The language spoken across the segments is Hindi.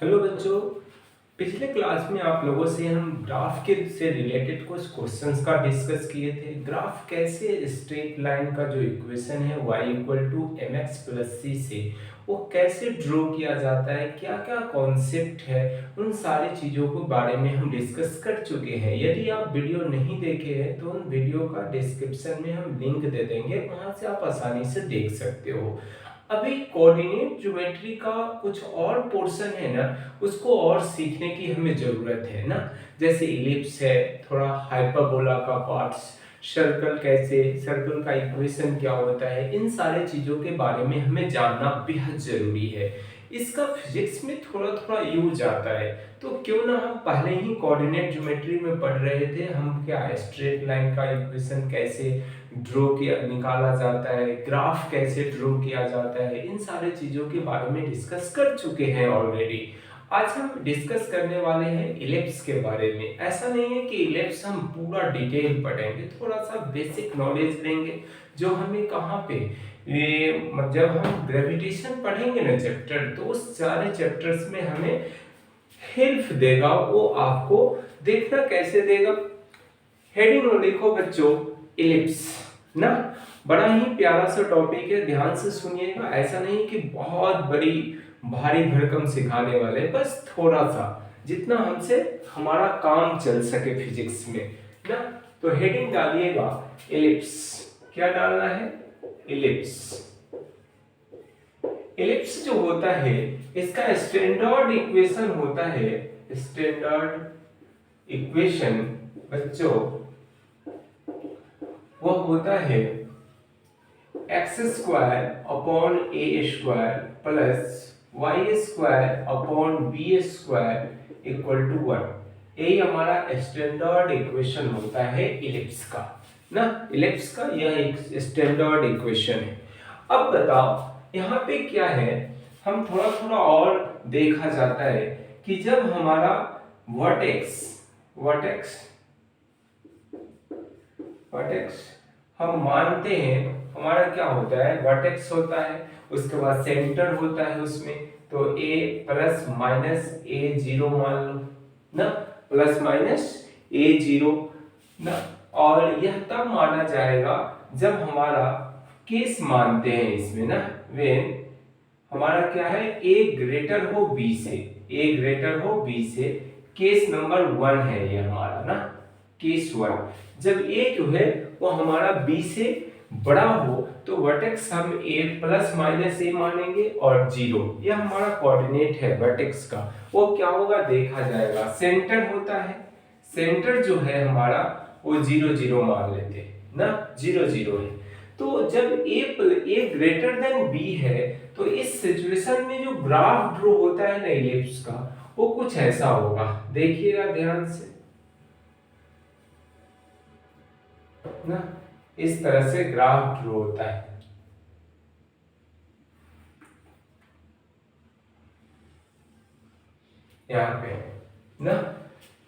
हेलो बच्चों। पिछले क्लास में आप लोगों से हम ग्राफ के से रिलेटेड कुछ क्वेश्चंस का डिस्कस किए थे। ग्राफ कैसे स्ट्रेट लाइन का जो इक्वेशन है y equal to M X plus C से वो कैसे ड्रॉ किया जाता है, क्या क्या कॉन्सेप्ट है, उन सारी चीज़ों के बारे में हम डिस्कस कर चुके हैं। यदि आप वीडियो नहीं देखे हैं तो उन वीडियो का डिस्क्रिप्शन में हम लिंक दे देंगे, वहां से आप आसानी से देख सकते हो। अभी कोऑर्डिनेट ज्योमेट्री का कुछ और पोर्शन है ना, उसको और सीखने की हमें जरूरत है ना। जैसे इलिप्स है, थोड़ा हाइपरबोला का पार्ट्स, सर्कल कैसे, सर्कल का इक्वेशन क्या होता है, इन सारे चीजों के बारे में हमें जानना बेहद जरूरी है। इसका फिजिक्स में थोड़ा थोड़ा यूज आता है, तो क्यों ना हम पहले ही कोऑर्डिनेट ज्योमेट्री में पढ़ रहे थे, हम क्या स्ट्रेट लाइन का इक्वेशन कैसे ड्रॉ किया निकाला जाता है, ग्राफ कैसे ड्रॉ किया जाता है, इन सारे चीजों के बारे में डिस्कस कर चुके हैं ऑलरेडी। आज हम डिस्कस करने वाले हैं इलिप्स के बारे में। ऐसा नहीं है कि इलिप्स हम पूरा डिटेल पढ़ेंगे, थोड़ा सा बेसिक नॉलेज लेंगे जो हमें कहाँ पे जब हम ग्रेविटेशन पढ़ेंगे ना चैप्टर, तो उस सारे चैप्टर्स में हमें हेल्प देगा। वो आपको देखना कैसे देगा, हेडिंग में लिखो बच्चों इलिप्स ना। बड़ा ही प्यारा सा टॉपिक है, ध्यान से सुनिएगा। ऐसा नहीं कि बहुत बड़ी भारी भरकम सिखाने वाले, बस थोड़ा सा जितना हमसे हमारा काम चल सके फिजिक्स में ना। तो हेडिंग डालिएगा इलिप्स। क्या डालना है? इलिप्स। इलिप्स जो होता है इसका स्टैंडर्ड इक्वेशन होता है, स्टैंडर्ड इक्वेशन बच्चों वो होता है x square upon a square plus y square upon b square equal to 1। यही हमारा स्टैंडर्ड इक्वेशन होता है इलिप्स का ना। इलिप्स का यह एक स्टैंडर्ड इक्वेशन है। अब बताओ यहाँ पे क्या है, हम थोड़ा थोड़ा और देखा जाता है कि जब हमारा वर्टेक्स वर्टेक्स वर्टेक्स हम मानते हैं, हमारा क्या होता है, वर्टेक्स होता है, उसके बाद सेंटर होता है उसमें, तो a plus minus A zero मान लो ना, प्लस माइनस ए जीरो ना। और यह तब माना जाएगा जब हमारा केस मानते हैं इसमें ना, व्हेन हमारा क्या है, a ग्रेटर हो b से, a ग्रेटर हो b से, केस नंबर 1 है ये हमारा ना, केस 1। जब a जो है वो हमारा b से बड़ा हो तो वर्टेक्स हम a प्लस माइनस ए मानेंगे, और जीरो यह हमारा कोऑर्डिनेट है वर्टेक्स का, वो क्या होगा देखा जाएगा। सेंटर होता है, सेंटर जो है हमारा वो जीरो जीरो मान लेते हैं ना, जीरो जीरो है। तो जब a ग्रेटर देन b है तो इस सिचुएशन में जो ग्राफ ड्रॉ होता है ना इलिप्स का, वो कुछ ऐसा होगा, देखिएगा ध्यान से ना। इस तरह से ग्राफ ड्रॉ होता है। यहाँ पे ना,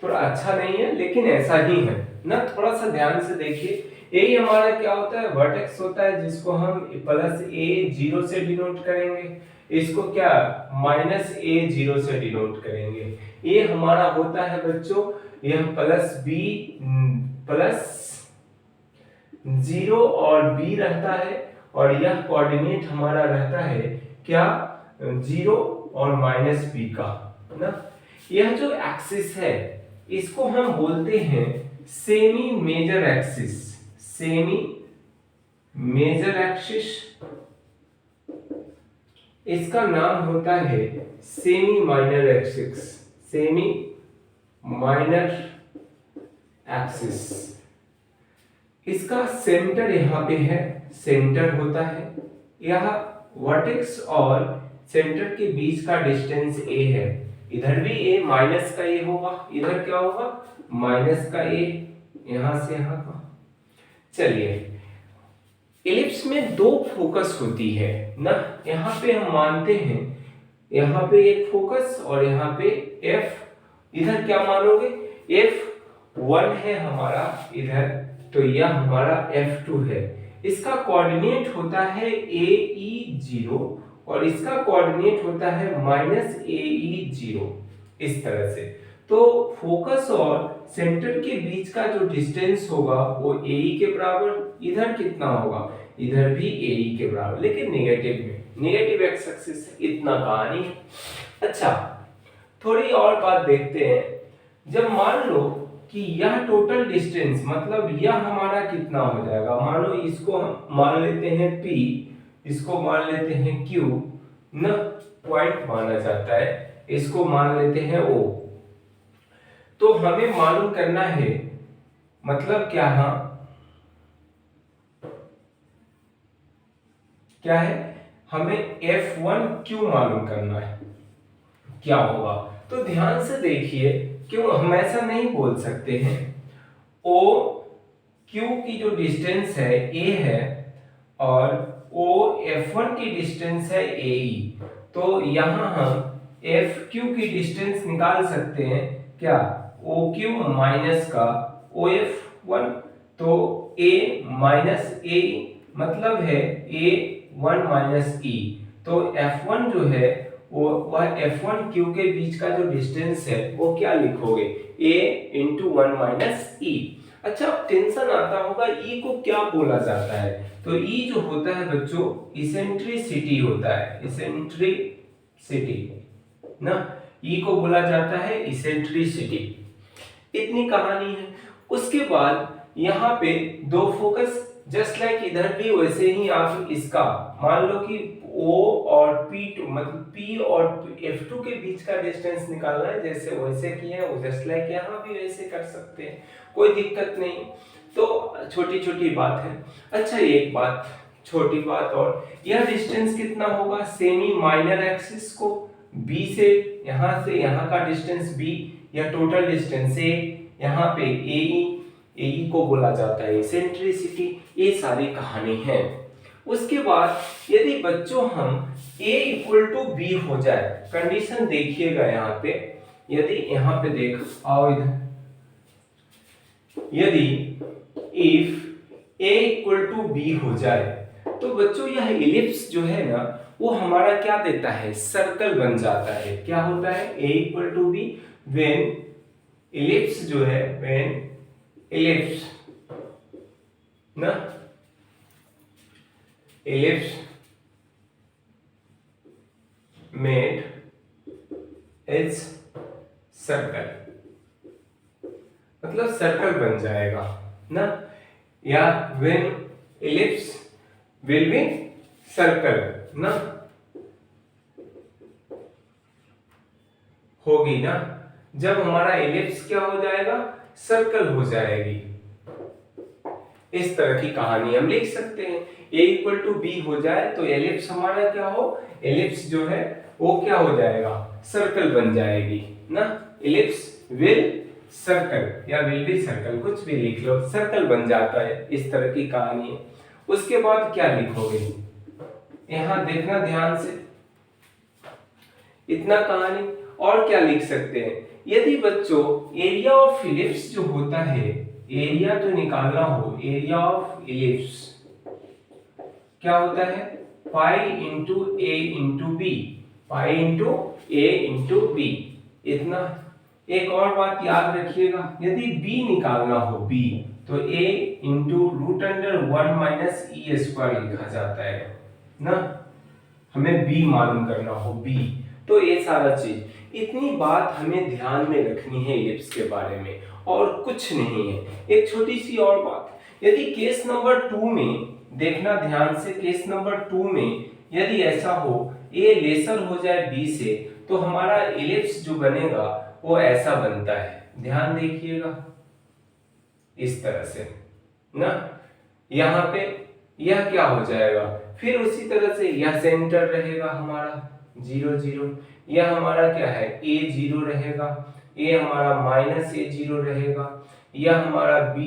थोड़ा अच्छा नहीं है लेकिन ऐसा ही है ना, थोड़ा सा ध्यान से देखिए। यही हमारा क्या होता है, वर्टेक्स होता है, जिसको हम प्लस ए जीरो से डिनोट करेंगे, इसको क्या माइनस ए जीरो से डिनोट करेंगे। ये हमारा होता है बच्चों, यह प्लस बी प्लस जीरो और बी रहता है, और यह कोऑर्डिनेट हमारा रहता है क्या, जीरो और माइनस बी का ना। यह जो एक्सिस है इसको हम बोलते हैं semi major axis, semi major axis, इसका नाम होता है semi minor axis, semi minor axis. इसका सेंटर यहाँ पे है, सेंटर होता है, यह वर्टेक्स और सेंटर के बीच का डिस्टेंस a है। इधर भी a माइनस का a होगा, इधर क्या होगा माइनस का a, यहां से यहां का। चलिए इलिप्स में दो फोकस होती है ना, यहाँ पे हम मानते हैं, यहाँ पे एक फोकस और यहाँ पे f। इधर क्या मानोगे, f1 है हमारा इधर, तो यह हमारा f2 है। इसका कोऑर्डिनेट होता है a e 0 और इसका कोऑर्डिनेट होता है -AE0 इस तरह से। तो फोकस और सेंटर के बीच का जो डिस्टेंस होगा वो AE के बराबर, इधर कितना होगा, इधर भी AE के बराबर, लेकिन नेगेटिव में, नेगेटिव एक्स एक्सिस से। इतना कहानी है। अच्छा, थोड़ी और बात देखते हैं। जब मान लो कि यह टोटल डिस्टेंस, मतलब यह हमारा कितना हो जाएगा, मान लो इसको हम मान लेते हैं P, इसको मान लेते हैं Q न, पॉइंट माना जाता है, इसको मान लेते हैं O। तो हमें मालूम करना है, मतलब क्या क्या है, हमें F1Q मालूम करना है क्या होगा। तो ध्यान से देखिए, क्यों हम ऐसा नहीं बोल सकते हैं, O Q की जो डिस्टेंस है A है और O F1 की डिस्टेंस है AE। तो यहां हम FQ की डिस्टेंस निकाल सकते हैं क्या, OQ माइनस का OF1, तो A माइनस A मतलब है A1 माइनस E। तो F1 जो है वो वह F1 Q के बीच का जो डिस्टेंस है वो क्या लिखोगे, A इंटू 1 माइनस E। अच्छा, टेंशन आता होगा E को क्या बोला जाता है, तो E जो होता है बच्चों इसेंट्रिसिटी होता है, इसेंट्रिसिटी ना, E को बोला जाता है इसेंट्रिसिटी। इतनी कहानी है। उसके बाद यहाँ पे दो फोकस, जस्ट लाइक इधर भी वैसे ही आप इसका मान लो कि O और P2 मतलब P और F2 के बीच का डिस्टेंस निकालना है, जैसे वैसे किए हैं जस्ट लाइक यहाँ भी वैसे कर सकते हैं, कोई दिक्कत नहीं। तो छोटी छोटी बात है। अच्छा, एक बात, छोटी बात और, यह डिस्टेंस कितना होगा, सेमी माइनर एक्सिस को B से यहाँ का डिस्टेंस B, यह टोटल डिस्टेंस A, यहाँ पे AE को बोला जाता है इसेंट्रिसिटी। ये सारी कहानी है। उसके बाद यदि बच्चों हम A इक्वल टू B हो जाए, कंडीशन देखिएगा यहाँ पे, यदि यहाँ पे देख आओ इधर, यदि if A equal to B हो जाए तो बच्चों यह इलिप्स जो है ना वो हमारा क्या देता है, सर्कल बन जाता है। क्या होता है, A equal to B when ellipse जो है, व्हेन इलिप्स ना, इलिप्स मेड इज सर्कल, मतलब सर्कल बन जाएगा ना, या when ellipse will be circle ना, होगी ना, जब हमारा इलिप्स क्या हो जाएगा, सर्कल हो जाएगी। इस तरह की कहानी हम लिख सकते हैं। A इक्वल टू B हो जाए तो एलिप्स हमारा क्या हो, एलिप्स जो है वो क्या हो जाएगा, सर्कल बन जाएगी ना, एलिप्स विल सर्कल या विल बी सर्कल, कुछ भी लिख लो, सर्कल बन जाता है। इस तरह की कहानी है। उसके बाद क्या लिखोगे, यहां देखना ध्यान से, इतना कहानी। और क्या लिख सकते हैं, यदि बच्चों एरिया ऑफ इलिप्स जो होता है, एरिया तो निकालना हो, एरिया ऑफ इलिप्स क्या होता है, पाई इंटू ए इंटू बी, पाई इंटू ए इंटू बी। इतना। एक और बात याद रखिएगा, यदि b निकालना हो, b तो a into root under 1 minus e square लिखा जाता है ना, हमें b मालूम करना हो, b। तो ये सारा चीज, इतनी बात हमें ध्यान में रखनी है इलिप्स के बारे में, और कुछ नहीं है। एक छोटी सी और बात, यदि केस नंबर 2 में देखना ध्यान से, केस नंबर 2 में यदि ऐसा हो a लेसर हो जाए b से, तो हमारा इलिप्स जो बनेगा वो ऐसा बनता है, ध्यान देखिएगा, इस तरह से ना। यहाँ पे यह क्या हो जाएगा, फिर उसी तरह से यह सेंटर रहेगा हमारा 0 0, यह हमारा क्या है, a 0 रहेगा, ये हमारा माइनस a 0 रहेगा, यह हमारा b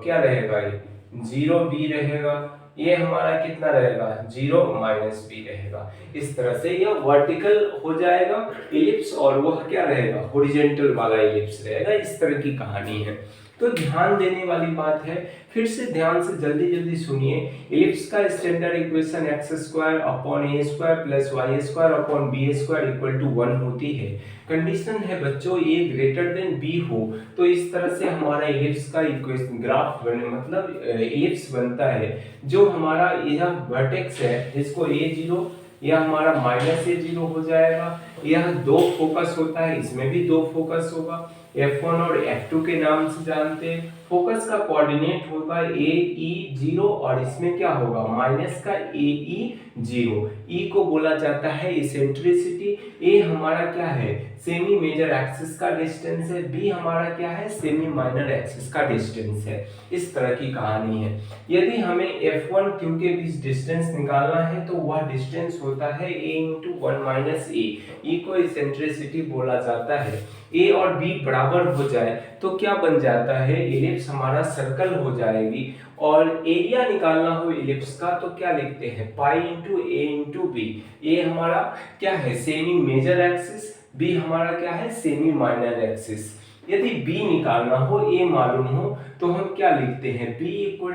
क्या रहेगा, ये 0 b रहेगा, ये हमारा कितना रहेगा, 0 माइनस b रहेगा। इस तरह से यह वर्टिकल हो जाएगा इलिप्स, और वह क्या रहेगा, हॉरिजॉन्टल वाला इलिप्स रहेगा। इस तरह की कहानी है। तो ध्यान देने वाली बात है, फिर से ध्यान से जल्दी जल्दी सुनिए। इलिप्स का standard equation x square upon a square plus y square upon b square equal to 1 होती है। कंडीशन है बच्चों ए ग्रेटर देन बी हो, तो इस तरह से हमारा इलिप्स का इक्वेशन ग्राफ बने, मतलब इलिप्स बनता है। जो हमारा यह वर्टेक्स है इसको a0, यह हमारा -a0 हो जाएगा। यह दो फोकस होता है, इसमें भी दो फोकस होगा, F1 और F2 के नाम से जानते हैं। फोकस का कोऑर्डिनेट होगा AE0 और इसमें क्या होगा माइनस का AE0। E को बोला जाता है इसेंट्रिसिटी, A हमारा क्या है सेमी मेजर एक्सिस का डिस्टेंस है, B हमारा क्या है सेमी माइनर एक्सिस का डिस्टेंस है। इस तरह की कहानी है। यदि हमें F1 Q के बीच डिस्टेंस निकालना है तो वह डिस्टेंस होता है A × 1 - A। E को इसेंट्रिसिटी बोला जाता है। A और B बराबर हो जाए तो क्या बन जाता है इलिप्स हमारा सर्कल हो जाएगी। और एरिया निकालना हो इलिप्स का तो क्या लिखते हैं पाई × A × B। A हमारा क्या है सेमी मेजर एक्सिस, B हमारा क्या है सेमी माइनर एक्सिस। यदि B निकालना हो A मालूम हो तो हम क्या लिखते हैं B = A ×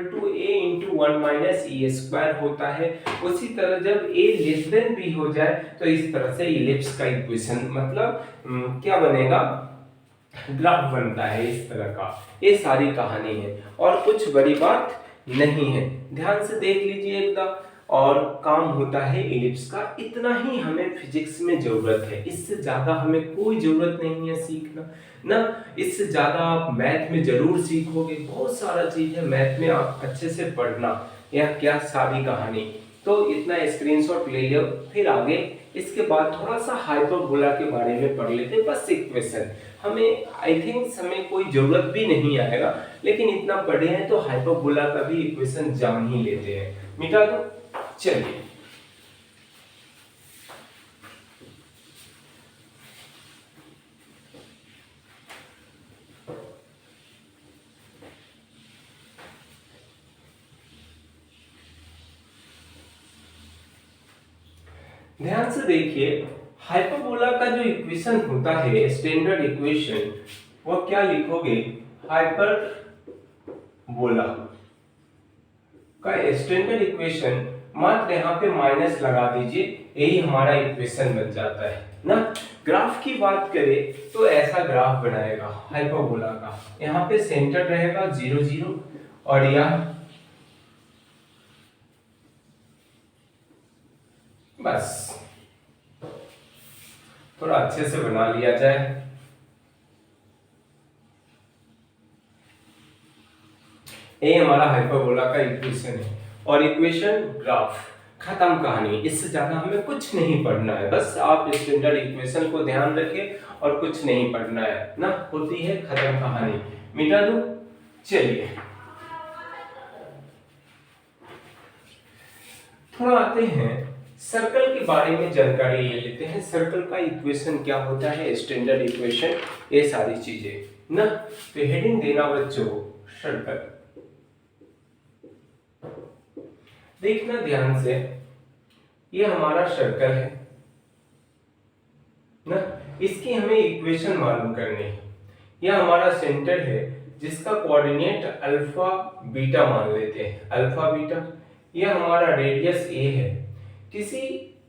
1 - E² होता है। उसी तरह जब A < B हो जाए तो इस तरह से इलिप्स का इक्वेशन मतलब क्या बनेगा ग्राफ बनता है इस तरह का। ये सारी कहानी है और कुछ बड़ी बात नहीं है, ध्यान से देख लीजिए एकदम। और काम होता है इलिप्स का, इतना ही हमें फिजिक्स में जरूरत है, इससे ज्यादा हमें कोई जरूरत नहीं है सीखना ना। इससे ज्यादा आप मैथ में जरूर सीखोगे, बहुत सारा चीज है मैथ में, आप अच्छे से पढ़ना। यह क्या सारी कहानी, तो इतना स्क्रीनशॉट ले लो। फिर आगे इसके बाद थोड़ा सा हाइपरबोला के बारे में पढ़ लेते हैं, बस इक्वेशन। हमें आई थिंक हमें कोई जरूरत भी नहीं आएगा, लेकिन इतना पढ़े हैं तो हाइपरबोला का भी इक्वेशन जान ही लेते हैं। मिटा दो, चलिए। ध्यान से देखिए, हाइपरबोला का जो इक्वेशन होता है स्टैंडर्ड इक्वेशन, वो क्या लिखोगे हाइपरबोला का स्टैंडर्ड इक्वेशन, मात्र यहाँ पे माइनस लगा दीजिए, यही हमारा इक्वेशन बन जाता है ना। ग्राफ की बात करें तो ऐसा ग्राफ बनाएगा हाइपरबोला का, यहाँ पे सेंटर रहेगा 0 0 और यह बस थोड़ा अच्छे से बना लिया जाए। ये हमारा हाइपरबोला का इक्वेशन है और इक्वेशन ग्राफ, खत्म कहानी। इससे ज्यादा हमें कुछ नहीं पढ़ना है, बस आप स्टैंडर्ड इक्वेशन को ध्यान रखें और कुछ नहीं पढ़ना है ना, होती है खत्म कहानी। मिटा दो, चलिए थोड़ा आते हैं सर्कल के बारे में जानकारी ले लेते हैं। सर्कल का इक्वेशन क्या होता है, स्टैंडर्ड इक्वेशन, ये सारी चीजें ना। तो हेडिंग देना बच्चों सर्कल, देखना ध्यान से, ये हमारा सर्कल है ना, इसकी हमें इक्वेशन मालूम करनी है। यह हमारा सेंटर है जिसका कोऑर्डिनेट अल्फा बीटा मान लेते हैं, अल्फा बीटा। यह हमारा रेडियस ए है। किसी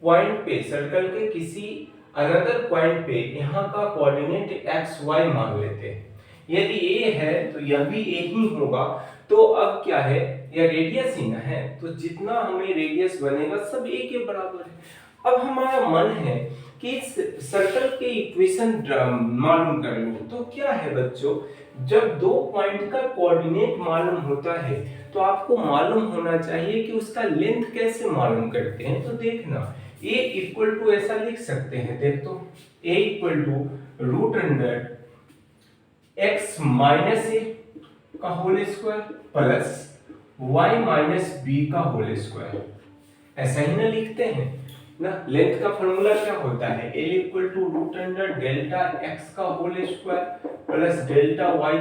पॉइंट पे सर्कल के किसी अनदर पॉइंट पे यहाँ का कोऑर्डिनेट एक्स वाई मान लेते हैं। यदि ए है तो यह भी ए ही होगा। तो अब क्या है, यह रेडियस ही ना है, तो जितना हमें रेडियस बनेगा सब ए के बराबर है। अब हमारा मन है कि इस सर्कल के इक्वेशन मालूम कर लो। तो क्या है बच्चों, जब दो पॉइंट का कोऑर्डिनेट मालूम होता है तो आपको मालूम होना चाहिए कि उसका लेंथ कैसे मालूम करते हैं। तो देखना, a = ऐसा लिख सकते हैं, देख तो a = √x - a का whole square plus y - b का होल स्क्वायर, ऐसा ही ना लिखते हैं ना। लेंथ का फॉर्मूला क्या होता है, L = √Δx का होल स्क्वायर प्लस Δy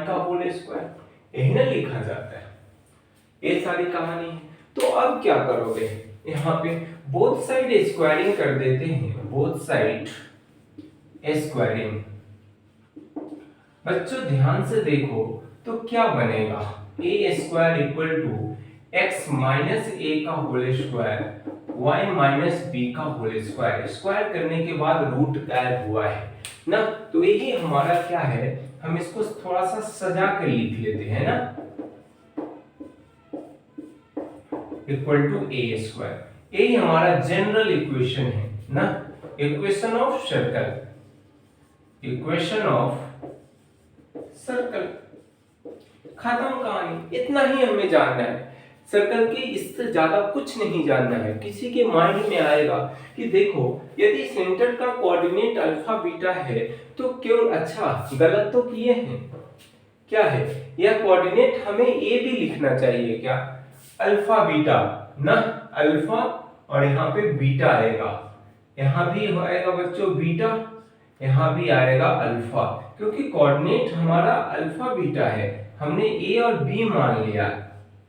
का होल स्क्वायर, यही ना लिखा जाता है। ये सारी कहानी है। तो अब क्या करोगे, यहाँ पे बोथ साइड स्क्वायरिंग कर देते हैं, बोथ साइड स्क्वायरिंग। बच्चों ध्यान से देखो, तो क्या बनेगा, A square equal to X minus A का whole square Y minus B का होल स्क्वायर, स्क्वायर करने के बाद रूट गायब हुआ है ना। तो यही हमारा क्या है, हम इसको थोड़ा सा सजा कर लिख लेते हैं ना, इक्वल टू ए स्क्वायर। यही हमारा जनरल इक्वेशन है ना, equation of circle, equation of circle. खत्म कहानी, इतना ही हमें जानना है सर्कल की, इससे ज्यादा कुछ नहीं जानना है। किसी के माइंड में आएगा कि देखो यदि सेंटर का कोऑर्डिनेट अल्फा बीटा है तो क्यों, अच्छा गलत तो किए हैं, क्या है यह कोऑर्डिनेट हमें ए भी लिखना चाहिए क्या, अल्फा बीटा ना, अल्फा और यहाँ पे बीटा आएगा, यहाँ भी आएगा बच्चों बीटा, यहाँ भी आएगा अल्फा, क्योंकि कोऑर्डिनेट हमारा अल्फा बीटा है, हमने ए और बी मान लिया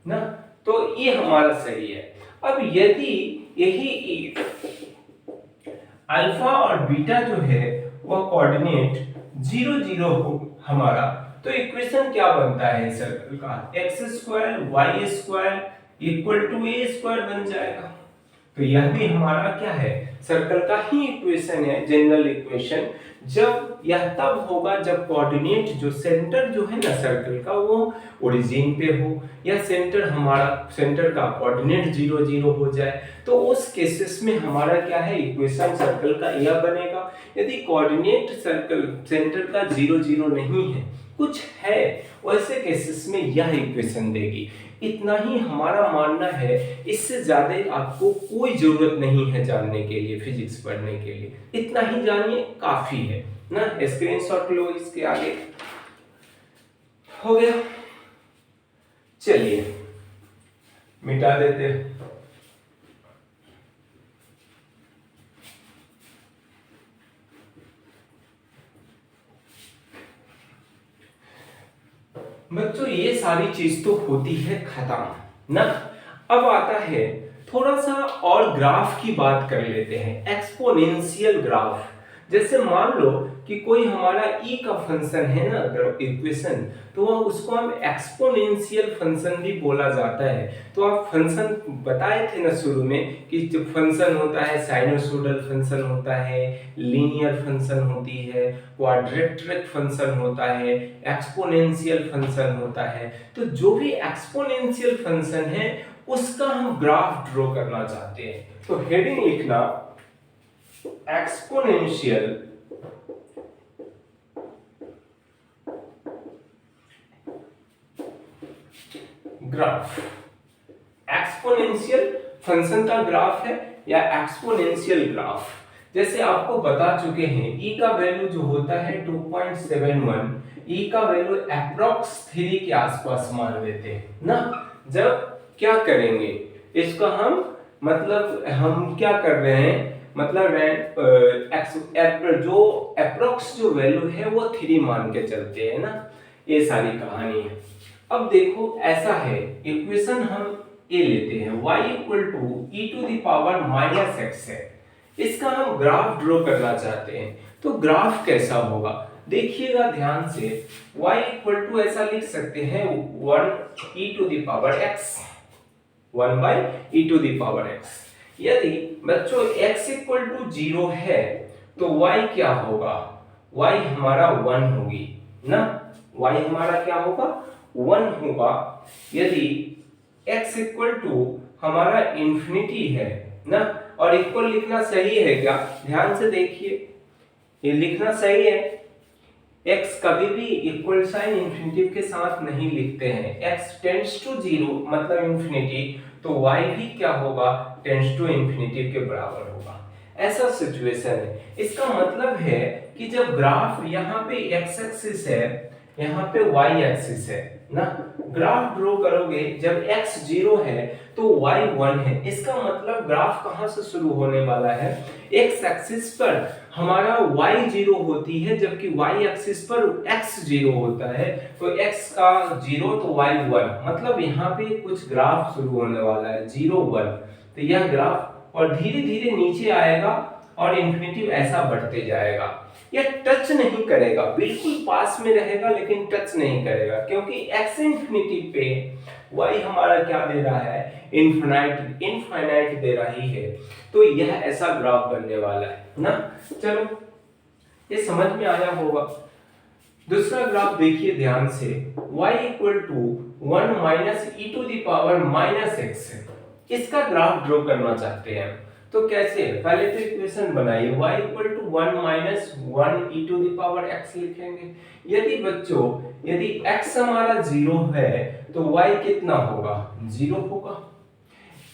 ना, तो ये हमारा सही है। अब यदि यही अल्फा और बीटा जो है वह कोऑर्डिनेट 0 0 हो हमारा, तो इक्वेशन क्या बनता है सर्कल का, x square y square equal to a square बन जाएगा। तो यह भी हमारा क्या है, सर्कल का ही इक्वेशन है, जनरल इक्वेशन। जब यह तब होगा जब कोऑर्डिनेट जो सेंटर जो है ना सर्कल का वो ओरिजिन पे हो, या सेंटर हमारा सेंटर का कोऑर्डिनेट 0 0 हो जाए, तो उस केसेस में हमारा क्या है, इक्वेशन सर्कल का यह बनेगा। यदि कोऑर्डिनेट सर्कल सेंटर का 0 0 नहीं है, कुछ है, वैसे केसेस में यह इक्वेशन देगी। इतना ही हमारा मानना है, इससे ज्यादा आपको कोई जरूरत नहीं है जानने के लिए, फिजिक्स पढ़ने के लिए इतना ही जानिए काफी है ना। स्क्रीनशॉट लो, इसके आगे हो गया, चलिए मिटा देते हैं। बच्चों ये सारी चीज तो होती है खत्म ना। अब आता है थोड़ा सा और ग्राफ की बात कर लेते हैं, एक्सपोनेंशियल ग्राफ। जैसे मान लो कि कोई हमारा e का फंक्शन है ना इक्वेशन, तो वह उसको हम एक्सपोनेंशियल फंक्शन भी बोला जाता है। तो आप फंक्शन बताए थे ना शुरू में कि जो फंक्शन होता है साइनोसोडल फंक्शन होता है, लीनियर फंक्शन होती है, क्वाड्रेटिक फंक्शन होता है, एक्सपोनेंशियल फंक्शन होता है। तो जो भी एक्सपोनेंशियल फंक्शन है उसका हम ग्राफ ड्रॉ करना चाहते हैं, तो हेडिंग लिखना एक्सपोनेंशियल ग्राफ। एक्सपोनेंशियल फंक्शन का ग्राफ है या एक्सपोनेंशियल ग्राफ। जैसे आपको बता चुके हैं e का वैल्यू जो होता है 2.71, e का वैल्यू अप्रॉक्स 3 के आसपास मान लेते हैं ना। जब क्या करेंगे इसका हम, मतलब हम क्या कर रहे हैं, मतलब जो अप्रॉक्स जो वैल्यू है वो 3 मान के चलते हैं ना, ये सारी कहानी है। अब देखो ऐसा है, इक्वेशन हम ए लेते हैं, y equal to e to the power minus x है, इसका हम ग्राफ ड्रॉ करना चाहते हैं। तो ग्राफ कैसा होगा देखिएगा ध्यान से, y इक्वल टू ऐसा लिख सकते हैं 1 e to the power x, 1 by e to the power x। यदि बच्चों x इक्वल टू 0 है तो y क्या होगा, y हमारा 1 होगी ना, y हमारा क्या होगा 1 होगा। यदि x इक्वल टू हमारा इंफिनिटी है ना, और इक्वल लिखना सही है क्या, ध्यान से देखिए ये लिखना सही है, x कभी भी इक्वल साइन इंफिनिटी के साथ नहीं लिखते हैं, x टेंड्स टू 0 मतलब इंफिनिटी, तो y भी क्या होगा टेंड्स टू इंफिनिटी के बराबर होगा। ऐसा सिचुएशन है, इसका मतलब है कि जब ग्राफ यहाँ पे x एक्सिस है, यहाँ पे y एक्सिस है ना, ग्राफ ड्रॉ करोगे जब x 0 है तो y 1 है, इसका मतलब ग्राफ कहाँ से शुरू होने वाला है, x एक्सिस पर हमारा y 0 होती है, जबकि y एक्सिस पर x 0 होता है, तो x का 0 तो y 1, मतलब यहाँ पे कुछ ग्राफ शुरू होने वाला है 0 1। तो यह ग्राफ और धीरे धीरे नीचे आएगा और इन्फिनिटिव ऐसा बढ़ते जाएगा। यह टच नहीं करेगा, बिल्कुल पास में रहेगा लेकिन टच नहीं करेगा, क्योंकि एक्स इन्फिनिटी पे वाई हमारा क्या दे रहा है, इनफाइनाइट दे रही है। तो यह ऐसा ग्राफ बनने वाला है ना। चलो ये समझ में आया होगा। दूसरा ग्राफ देखिए ध्यान से, y equal to 1 minus e to the power minus x है। इसका ग्राफ ड्रॉ करना चाहते हैं, तो कैसे, पहले तो इक्वेशन बनाइए, y equal to 1 minus 1 e to the power x लिखेंगे। यदि बच्चों यदि x हमारा 0 है तो y कितना होगा, 0 होगा।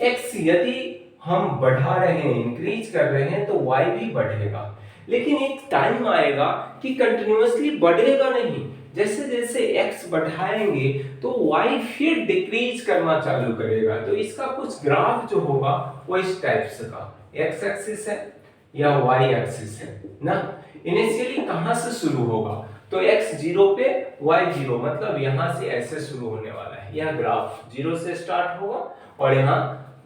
x यदि हम बढ़ा रहे हैं, इंक्रीज कर रहे हैं, तो y भी बढ़ेगा, लेकिन एक टाइम आएगा कि कंटिन्यूअसली बढ़ेगा नहीं। जैसे जैसे x बढ़ाएंगे तो y फिर डिक्रीज करना चालू करेगा। तो इसका कुछ ग्राफ जो होगा वो इस टाइप से का x एक्सिस है या y एक्सिस है ना। इनिशियली कहां से शुरू होगा, तो x 0 पे y 0, मतलब यहां से ऐसे शुरू होने वाला है। यह ग्राफ 0 से स्टार्ट होगा और यहां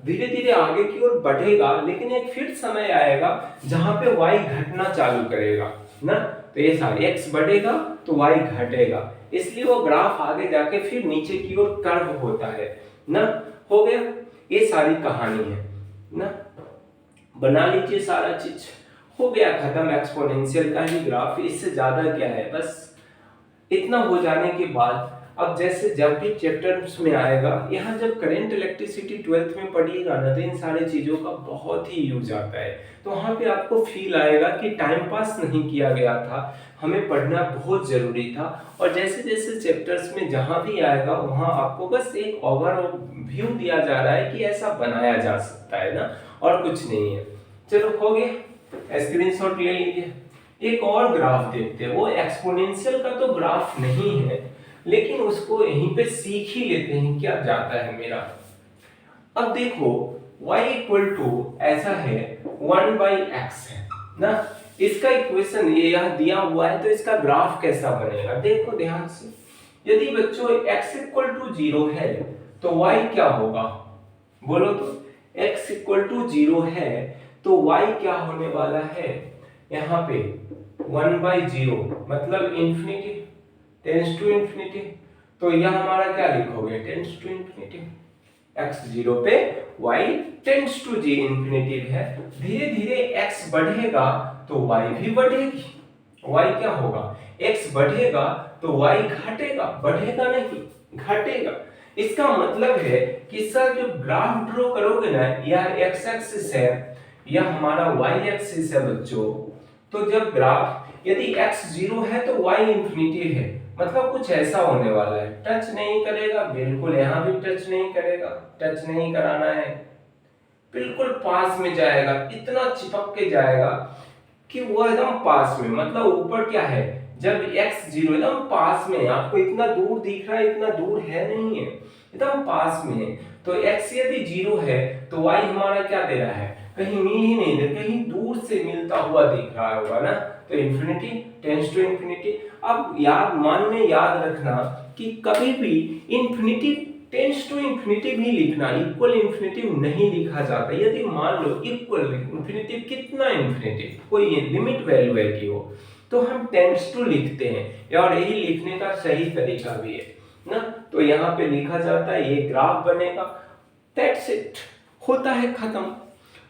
धीरे धीरे आगे की ओर बढ़ेगा, लेकिन एक फिर समय आएगा जहां पे y घटना चालू करेगा ना। तो ये सारे x बढ़ेगा तो y घटेगा, इसलिए वो ग्राफ आगे जाके फिर नीचे की ओर कर्व होता है ना। हो गया, ये सारी कहानी है ना। बना लीजिए, सारा चीज हो गया खत्म। एक्सपोनेंशियल का ही ग्राफ, इससे ज्यादा क्या है। बस इतना हो जाने के बाद अब जैसे जब भी चैप्टर्स में आएगा, यहाँ जब करंट इलेक्ट्रिसिटी 12th में पढ़िएगा ना, तो इन सारी चीज़ों का बहुत ही यूज आता है। तो वहाँ पे आपको फील आएगा कि टाइम पास नहीं किया गया था, हमें पढ़ना बहुत ज़रूरी था। और जैसे जैसे चैप्टर्स में जहाँ भी आएगा वहाँ आपको बस एक ओवरव्यू दिया जा रहा है कि ऐसा बनाया जा सकता है ना, और कुछ नहीं है। चलो हो गया, स्क्रीनशॉट ले लीजिए। एक और ग्राफ देखते हैं, वो एक्सपोनेंशियल का तो ग्राफ नहीं है, लेकिन उसको यहीं पे सीख ही लेते हैं क्या जाता है मेरा। अब देखो y इक्वल टू ऐसा है 1 बाई एक्स है ना। इसका इक्वेशन ये यहाँ दिया हुआ है, तो इसका ग्राफ कैसा बनेगा देखो ध्यान से। यदि बच्चों x इक्वल टू 0 है तो y क्या होगा, बोलो तो। x इक्वल टू 0 है तो y क्या होने वाला है, यहाँ पे 1 बाई 0, मतलब इंफिनिटी, टेंस टू इंफिनिटी। तो यह हमारा क्या लिखोगे, टेंस टू इंफिनिटी। x 0 पे y टेंस टू जी इंफिनिटी है। धीरे धीरे x बढ़ेगा तो y भी बढ़ेगी। y क्या होगा, x बढ़ेगा तो y घटेगा, बढ़ेगा नहीं घटेगा। इसका मतलब है कि सर जो ग्राफ ड्रॉ करोगे ना, यह x एक्सिस है, यह हमारा y एक्सिस है बच्चों। तो जब ग्राफ यदि x 0 है तो y इंफिनिटी है, मतलब कुछ ऐसा होने वाला है। टच नहीं करेगा, बिल्कुल यहां भी टच नहीं करेगा, टच नहीं कराना है, बिल्कुल पास में जाएगा, इतना चिपक के जाएगा कि वो एकदम पास में, मतलब ऊपर क्या है, जब x 0 एकदम पास में, आपको इतना दूर दिख रहा है, इतना दूर है नहीं है, एकदम पास में है। तो x यदि 0 है तो y हमारा क्या दे रहा है, कहीं मिल ही नहीं दे, कहीं दूर से मिलता हुआ दिख रहा होगा ना। तो इंफिनिटी टेंस टू इंफिनिटी। अब मन में याद रखना कि कभी भी इंफिनिटी टेंस टू इंफिनिटी भी लिखना, इक्वल इंफिनिटिव नहीं लिखा जाता। यदि मान लो इक्वल इंफिनिटिव, कितना इंफिनिटिव, कोई लिमिट वैल्यू है कि हो, तो हम टेंस टू लिखते हैं, और यही लिखने का सही तरीका भी है ना। तो यहाँ पे लिखा जाता है, ये ग्राफ बनेगा, दैट्स इट, होता है खत्म।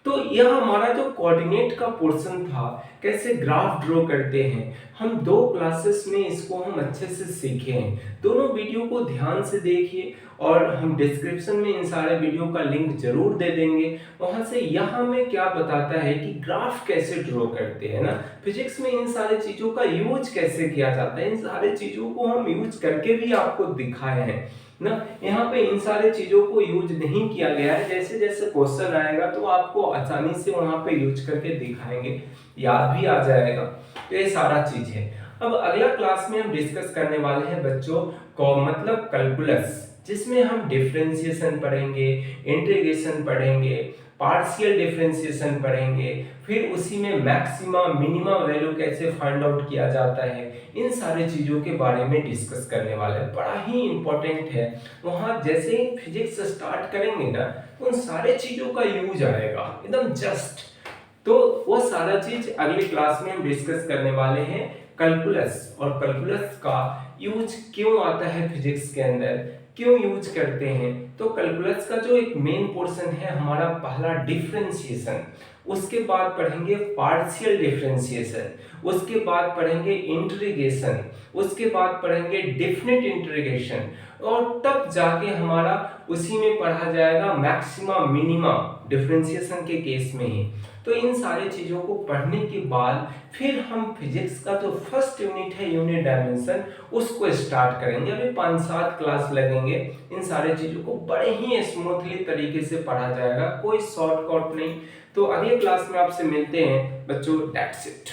तो यह हमारा जो कोऑर्डिनेट का पोर्शन था, कैसे ग्राफ ड्रॉ करते हैं, हम 2 क्लासेस में इसको हम अच्छे से सीखे हैं। दोनों वीडियो को ध्यान से देखिए, और हम डिस्क्रिप्शन में इन सारे वीडियो का लिंक जरूर दे देंगे। वहां से यह हमें क्या बताता है कि ग्राफ कैसे ड्रॉ करते हैं ना, फिजिक्स में इन सारी चीजों का यूज कैसे किया जाता है, इन सारे चीजों को हम यूज करके भी आपको दिखाए हैं ना। यहाँ पे इन सारे चीजों को यूज नहीं किया गया है। जैसे जैसे क्वेश्चन आएगा तो आपको आसानी से वहां पे यूज करके दिखाएंगे, याद भी आ जाएगा। तो ये सारा चीज है। अब अगला क्लास में हम डिस्कस करने वाले हैं बच्चों को, मतलब कैलकुलस, जिसमें हम डिफरेंशिएशन पढ़ेंगे, इंटीग्रेशन पढ़ेंगे, पार्शियल डिफरेंशिएशन पढ़ेंगे, फिर उसी में मैक्सिमा मिनिमा वैल्यू कैसे फाइंड आउट किया जाता है, इन सारे चीजों के बारे में डिस्कस करने वाले हैं। बड़ा ही इंपॉर्टेंट है। वहां जैसे ही फिजिक्स स्टार्ट करेंगे ना, तो उन सारे चीजों का यूज आएगा एकदम जस्ट तो वो सारा चीज अगली क्लास में हम डिस्कस करने वाले हैं। कैलकुलस और कैलकुलस का यूज क्यों आता है फिजिक्स के अंदर, क्यों यूज करते हैं। तो कैलकुलस का जो एक मेन पोर्शन है हमारा पहला डिफरेंशिएशन, उसके बाद पढ़ेंगे पार्शियल डिफरेंशिएशन, उसके बाद पढ़ेंगे इंटीग्रेशन, उसके बाद पढ़ेंगे डेफिनेट इंटीग्रेशन, और तब जाके हमारा उसी में पढ़ा जाएगा मैक्सिमा मिनिमा डिफरेंशिएशन के केस में ही। तो इन सारी चीजों को पढ़ने के बाद फिर हम फिजिक्स का जो फर्स्ट यूनिट है यूनिट डायमेंशन उसको स्टार्ट करेंगे। अभी 5-7 क्लास लगेंगे, इन सारे चीजों को बड़े ही स्मूथली तरीके से पढ़ा जाएगा, कोई शॉर्टकट नहीं। तो अगले क्लास में आपसे मिलते हैं बच्चों, दैट्स इट।